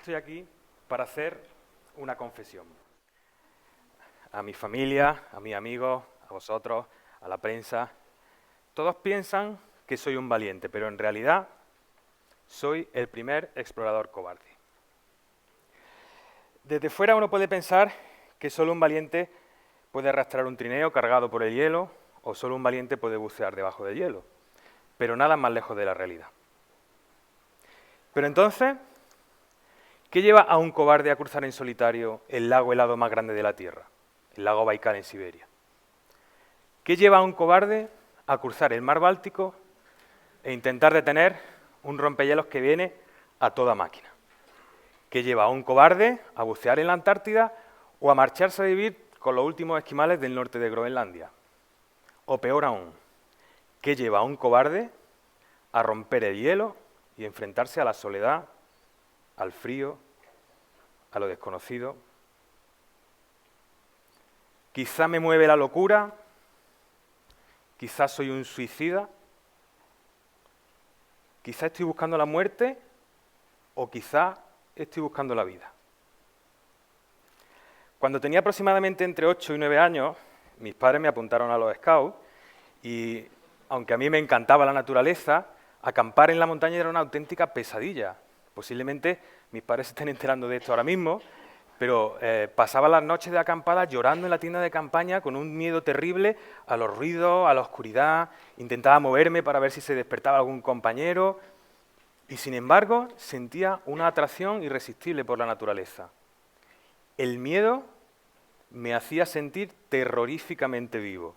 Estoy aquí para hacer una confesión. A mi familia, a mis amigos, a vosotros, a la prensa. Todos piensan que soy un valiente, pero en realidad soy el primer explorador cobarde. Desde fuera uno puede pensar que solo un valiente puede arrastrar un trineo cargado por el hielo o solo un valiente puede bucear debajo del hielo, pero nada más lejos de la realidad. Pero entonces, ¿qué lleva a un cobarde a cruzar en solitario el lago helado más grande de la Tierra, el lago Baikal en Siberia? ¿Qué lleva a un cobarde a cruzar el mar Báltico e intentar detener un rompehielos que viene a toda máquina? ¿Qué lleva a un cobarde a bucear en la Antártida o a marcharse a vivir con los últimos esquimales del norte de Groenlandia? O peor aún, ¿qué lleva a un cobarde a romper el hielo y enfrentarse a la soledad, al frío, a lo desconocido? Quizá me mueve la locura, quizás soy un suicida, quizá estoy buscando la muerte o quizá estoy buscando la vida. Cuando tenía aproximadamente entre 8 y 9 años, mis padres me apuntaron a los Scouts y, aunque a mí me encantaba la naturaleza, acampar en la montaña era una auténtica pesadilla. Posiblemente mis padres se estén enterando de esto ahora mismo, pero pasaba las noches de acampada llorando en la tienda de campaña con un miedo terrible a los ruidos, a la oscuridad, intentaba moverme para ver si se despertaba algún compañero y, sin embargo, sentía una atracción irresistible por la naturaleza. El miedo me hacía sentir terroríficamente vivo.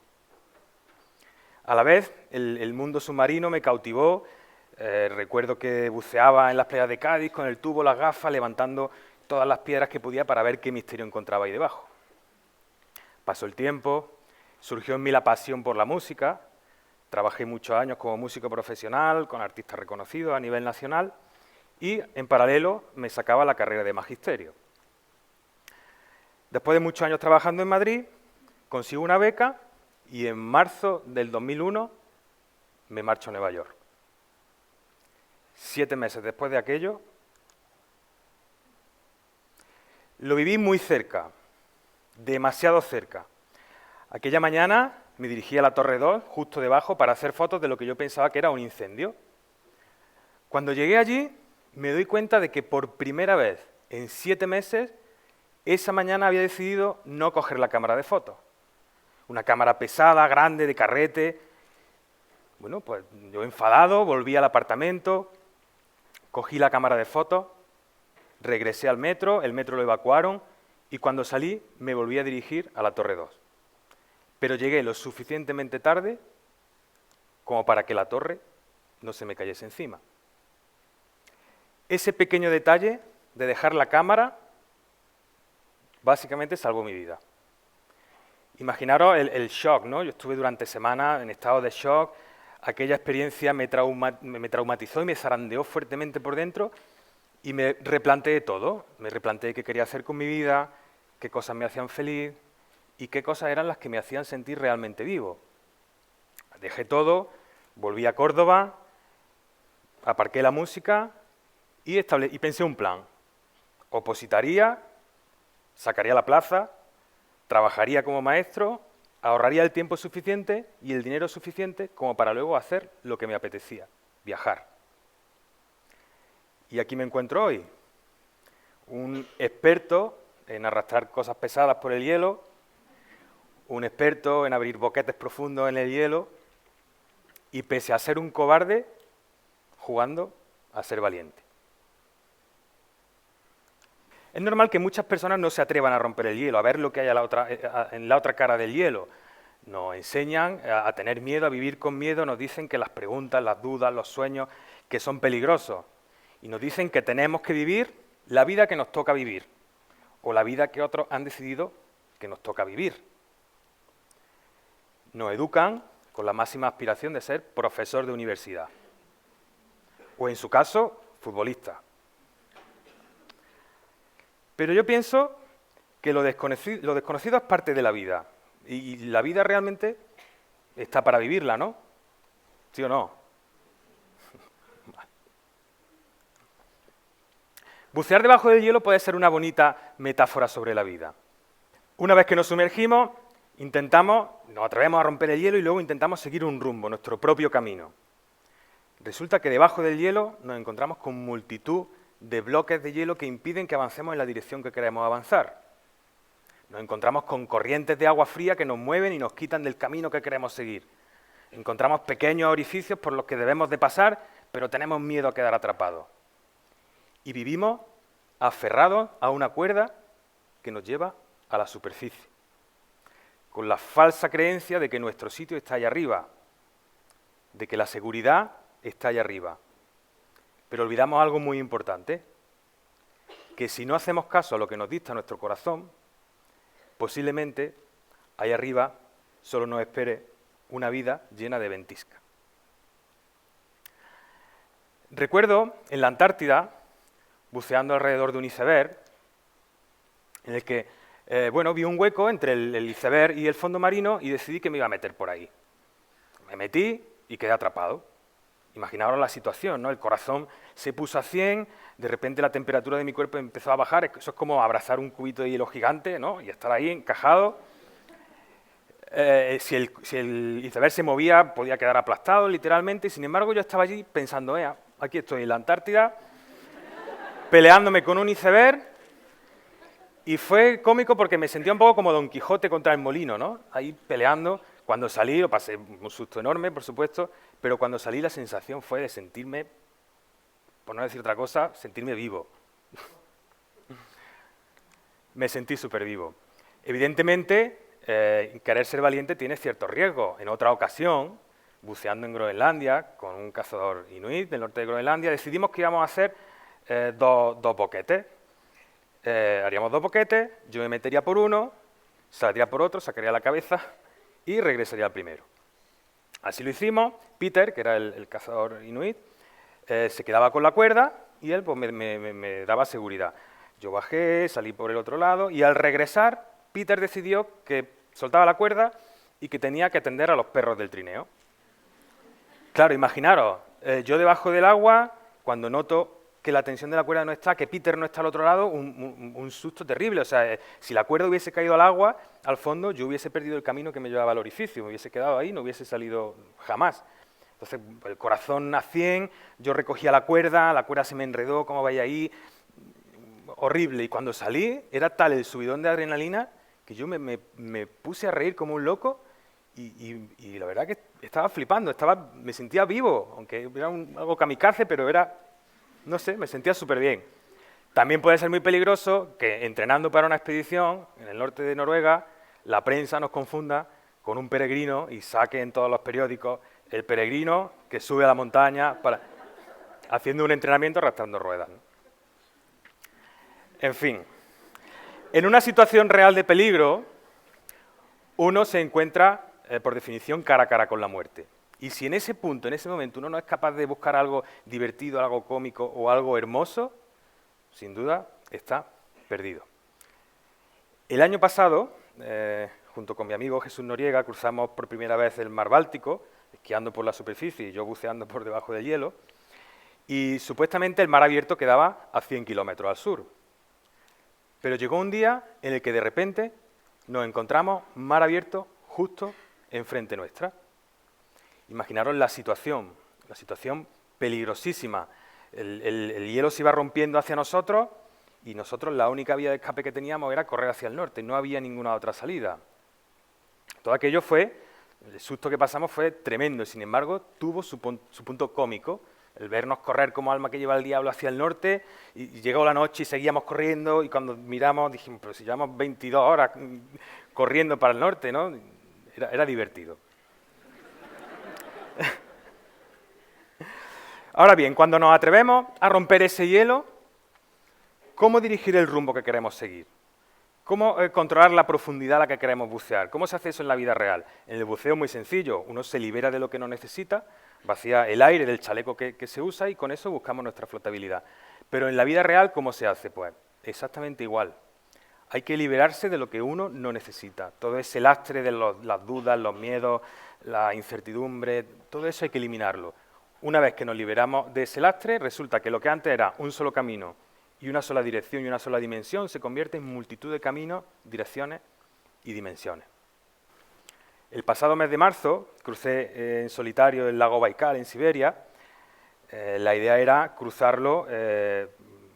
A la vez, el mundo submarino me cautivó. Recuerdo que buceaba en las playas de Cádiz con el tubo, las gafas, levantando todas las piedras que podía para ver qué misterio encontraba ahí debajo. Pasó el tiempo, surgió en mí la pasión por la música, trabajé muchos años como músico profesional, con artistas reconocidos a nivel nacional, y en paralelo me sacaba la carrera de magisterio. Después de muchos años trabajando en Madrid, consigo una beca y en marzo del 2001 me marcho a Nueva York. 7 meses después de aquello, lo viví muy cerca, demasiado cerca. Aquella mañana me dirigí a la Torre 2, justo debajo, para hacer fotos de lo que yo pensaba que era un incendio. Cuando llegué allí, me doy cuenta de que por primera vez en 7 meses, esa mañana había decidido no coger la cámara de fotos. Una cámara pesada, grande, de carrete. Bueno, pues yo enfadado, volví al apartamento, cogí la cámara de fotos, regresé al metro, el metro lo evacuaron y cuando salí me volví a dirigir a la Torre 2. Pero llegué lo suficientemente tarde como para que la torre no se me cayese encima. Ese pequeño detalle de dejar la cámara básicamente salvó mi vida. Imaginaros el shock, ¿no? Yo estuve durante semanas en estado de shock, aquella experiencia me traumatizó y me zarandeó fuertemente por dentro y me replanteé todo. Me replanteé qué quería hacer con mi vida, qué cosas me hacían feliz y qué cosas eran las que me hacían sentir realmente vivo. Dejé todo, volví a Córdoba, aparqué la música y pensé un plan. Opositaría, sacaría la plaza, trabajaría como maestro, ahorraría el tiempo suficiente y el dinero suficiente como para luego hacer lo que me apetecía, viajar. Y aquí me encuentro hoy, un experto en arrastrar cosas pesadas por el hielo, un experto en abrir boquetes profundos en el hielo y, pese a ser un cobarde, jugando a ser valiente. Es normal que muchas personas no se atrevan a romper el hielo, a ver lo que hay en la otra cara del hielo. Nos enseñan a tener miedo, a vivir con miedo, nos dicen que las preguntas, las dudas, los sueños, que son peligrosos. Y nos dicen que tenemos que vivir la vida que nos toca vivir, o la vida que otros han decidido que nos toca vivir. Nos educan con la máxima aspiración de ser profesor de universidad, o en su caso, futbolista. Pero yo pienso que lo desconocido es parte de la vida, y la vida realmente está para vivirla, ¿no? ¿Sí o no? Bucear debajo del hielo puede ser una bonita metáfora sobre la vida. Una vez que nos sumergimos, nos atrevemos a romper el hielo y luego intentamos seguir un rumbo, nuestro propio camino. Resulta que debajo del hielo nos encontramos con multitud de bloques de hielo que impiden que avancemos en la dirección que queremos avanzar. Nos encontramos con corrientes de agua fría que nos mueven y nos quitan del camino que queremos seguir. Encontramos pequeños orificios por los que debemos de pasar, pero tenemos miedo a quedar atrapados. Y vivimos aferrados a una cuerda que nos lleva a la superficie, con la falsa creencia de que nuestro sitio está allá arriba, de que la seguridad está allá arriba. Pero olvidamos algo muy importante, que si no hacemos caso a lo que nos dicta nuestro corazón, posiblemente allá arriba solo nos espere una vida llena de ventisca. Recuerdo en la Antártida, buceando alrededor de un iceberg, en el que vi un hueco entre el iceberg y el fondo marino y decidí que me iba a meter por ahí. Me metí y quedé atrapado. Imaginaos la situación, ¿no? El corazón se puso a 100, de repente la temperatura de mi cuerpo empezó a bajar, eso es como abrazar un cubito de hielo gigante, ¿no? Y estar ahí encajado. Si el iceberg se movía, podía quedar aplastado literalmente, y sin embargo yo estaba allí pensando, aquí estoy en la Antártida, peleándome con un iceberg, y fue cómico porque me sentía un poco como Don Quijote contra el molino, ¿no? Ahí peleando. Cuando salí, lo pasé un susto enorme, por supuesto, pero cuando salí la sensación fue de sentirme, por no decir otra cosa, sentirme vivo. Me sentí súper vivo. Evidentemente, querer ser valiente tiene ciertos riesgos. En otra ocasión, buceando en Groenlandia, con un cazador inuit del norte de Groenlandia, decidimos que íbamos a hacer dos boquetes. Haríamos 2 boquetes, yo me metería por uno, saldría por otro, sacaría la cabeza y regresaría al primero. Así lo hicimos. Peter, que era el cazador inuit, se quedaba con la cuerda y él pues, me daba seguridad. Yo bajé, salí por el otro lado y al regresar, Peter decidió que soltaba la cuerda y que tenía que atender a los perros del trineo. Claro, imaginaros, yo debajo del agua, cuando noto que la tensión de la cuerda no está, que Peter no está al otro lado, un susto terrible. O sea, si la cuerda hubiese caído al agua, al fondo, yo hubiese perdido el camino que me llevaba al orificio, me hubiese quedado ahí, no hubiese salido jamás. Entonces, el corazón a 100, yo recogía la cuerda se me enredó, como veis ahí, horrible. Y cuando salí, era tal el subidón de adrenalina que yo me puse a reír como un loco y la verdad que estaba flipando, me sentía vivo, aunque era algo kamikaze, pero era... No sé, me sentía súper bien. También puede ser muy peligroso que entrenando para una expedición en el norte de Noruega, la prensa nos confunda con un peregrino y saque en todos los periódicos el peregrino que sube a la montaña haciendo un entrenamiento arrastrando ruedas, ¿no? En fin, en una situación real de peligro, uno se encuentra, por definición, cara a cara con la muerte. Y si en ese punto, en ese momento, uno no es capaz de buscar algo divertido, algo cómico o algo hermoso, sin duda está perdido. El año pasado, junto con mi amigo Jesús Noriega, cruzamos por primera vez el mar Báltico, esquiando por la superficie y yo buceando por debajo del hielo, y supuestamente el mar abierto quedaba a 100 kilómetros al sur. Pero llegó un día en el que de repente nos encontramos mar abierto justo enfrente nuestra. Imaginaros la situación peligrosísima. El hielo se iba rompiendo hacia nosotros y nosotros la única vía de escape que teníamos era correr hacia el norte, no había ninguna otra salida. Todo aquello el susto que pasamos fue tremendo, sin embargo tuvo su punto cómico, el vernos correr como alma que lleva el diablo hacia el norte y llegó la noche y seguíamos corriendo y cuando miramos dijimos, pero si llevamos 22 horas corriendo para el norte, ¿no? Era divertido. Ahora bien, cuando nos atrevemos a romper ese hielo, ¿cómo dirigir el rumbo que queremos seguir? ¿Cómo controlar la profundidad a la que queremos bucear? ¿Cómo se hace eso en la vida real? En el buceo es muy sencillo, uno se libera de lo que no necesita, vacía el aire del chaleco que se usa y con eso buscamos nuestra flotabilidad. Pero en la vida real, ¿cómo se hace? Pues exactamente igual. Hay que liberarse de lo que uno no necesita. Todo ese lastre de las dudas, los miedos, la incertidumbre, todo eso hay que eliminarlo. Una vez que nos liberamos de ese lastre, resulta que lo que antes era un solo camino y una sola dirección y una sola dimensión se convierte en multitud de caminos, direcciones y dimensiones. El pasado mes de marzo crucé en solitario el lago Baikal en Siberia. La idea era cruzarlo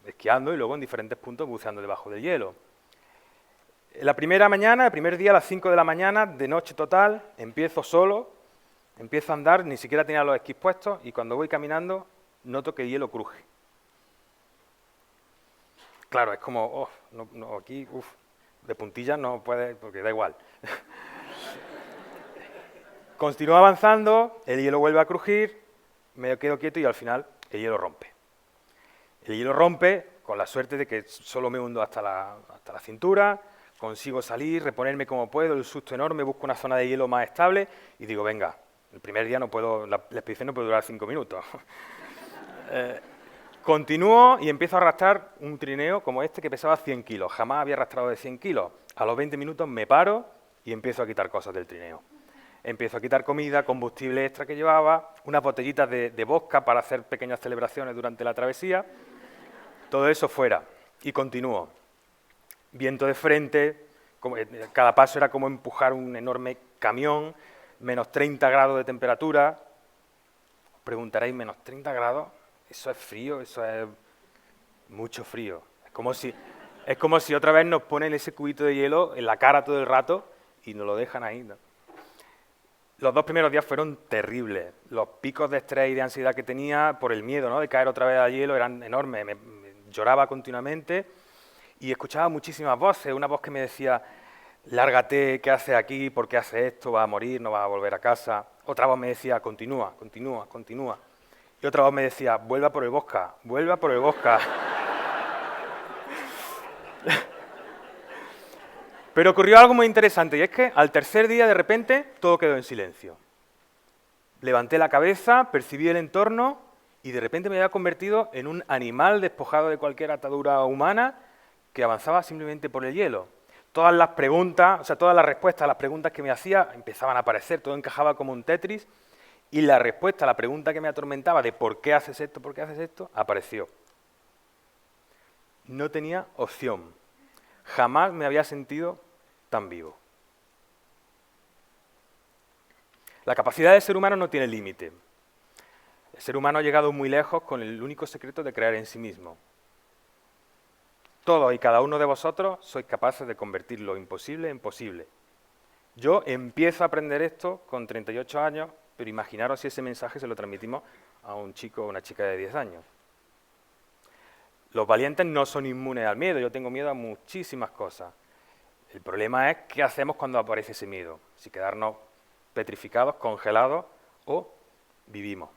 esquiando y luego en diferentes puntos buceando debajo del hielo. La primera mañana, el primer día a las 5 de la mañana, de noche total, empiezo solo, empiezo a andar, ni siquiera tenía los esquís puestos y cuando voy caminando noto que el hielo cruje. Claro, es como, aquí, de puntillas no puede, porque da igual. Continúo avanzando, el hielo vuelve a crujir, me quedo quieto y al final el hielo rompe. El hielo rompe con la suerte de que solo me hundo hasta la cintura, consigo salir, reponerme como puedo, el susto enorme, busco una zona de hielo más estable y digo, venga, el primer día no puedo, la expedición no puede durar 5 minutos. Continúo y empiezo a arrastrar un trineo como este que pesaba 100 kilos. Jamás había arrastrado de 100 kilos. A los 20 minutos me paro y empiezo a quitar cosas del trineo. Empiezo a quitar comida, combustible extra que llevaba, unas botellitas de vodka para hacer pequeñas celebraciones durante la travesía. Todo eso fuera. Y continúo. Viento de frente, cada paso era como empujar un enorme camión, menos 30 grados de temperatura. Os preguntaréis, ¿menos 30 grados? Eso es frío, eso es mucho frío. Es como si otra vez nos ponen ese cubito de hielo en la cara todo el rato y nos lo dejan ahí, ¿no? Los 2 primeros días fueron terribles. Los picos de estrés y de ansiedad que tenía por el miedo, ¿no?, de caer otra vez al hielo eran enormes. Me lloraba continuamente y escuchaba muchísimas voces. Una voz que me decía, lárgate, ¿qué haces aquí? ¿Por qué haces esto? ¿Vas a morir? ¿No vas a volver a casa? Otra voz me decía, continúa, continúa, continúa. Y otra voz me decía, vuelva por el vodka, vuelva por el vodka. Pero ocurrió algo muy interesante, y es que al tercer día, de repente, todo quedó en silencio. Levanté la cabeza, percibí el entorno, y de repente me había convertido en un animal despojado de cualquier atadura humana que avanzaba simplemente por el hielo. Todas las preguntas, o sea, todas las respuestas a las preguntas que me hacía empezaban a aparecer, todo encajaba como un Tetris, y la respuesta a la pregunta que me atormentaba de ¿por qué haces esto?, apareció. No tenía opción. Jamás me había sentido tan vivo. La capacidad del ser humano no tiene límite. El ser humano ha llegado muy lejos con el único secreto de creer en sí mismo. Todos y cada uno de vosotros sois capaces de convertir lo imposible en posible. Yo empiezo a aprender esto con 38 años, pero imaginaros si ese mensaje se lo transmitimos a un chico o una chica de 10 años. Los valientes no son inmunes al miedo, yo tengo miedo a muchísimas cosas. El problema es qué hacemos cuando aparece ese miedo, si quedarnos petrificados, congelados o vivimos.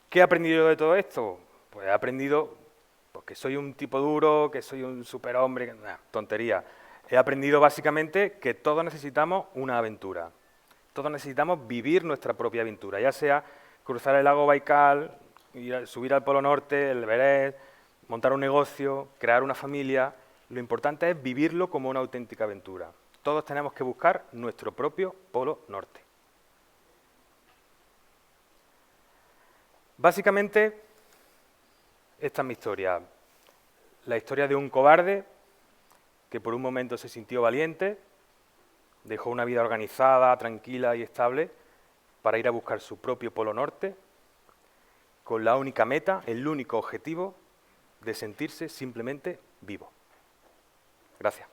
¿Qué he aprendido de todo esto? Pues he aprendido que soy un tipo duro, que soy un superhombre, tontería. He aprendido básicamente que todos necesitamos una aventura. Todos necesitamos vivir nuestra propia aventura, ya sea cruzar el lago Baikal, subir al Polo Norte, el Everest, montar un negocio, crear una familia. Lo importante es vivirlo como una auténtica aventura. Todos tenemos que buscar nuestro propio Polo Norte. Básicamente, esta es mi historia. La historia de un cobarde que por un momento se sintió valiente, dejó una vida organizada, tranquila y estable para ir a buscar su propio Polo Norte con la única meta, el único objetivo de sentirse simplemente vivo. Gracias.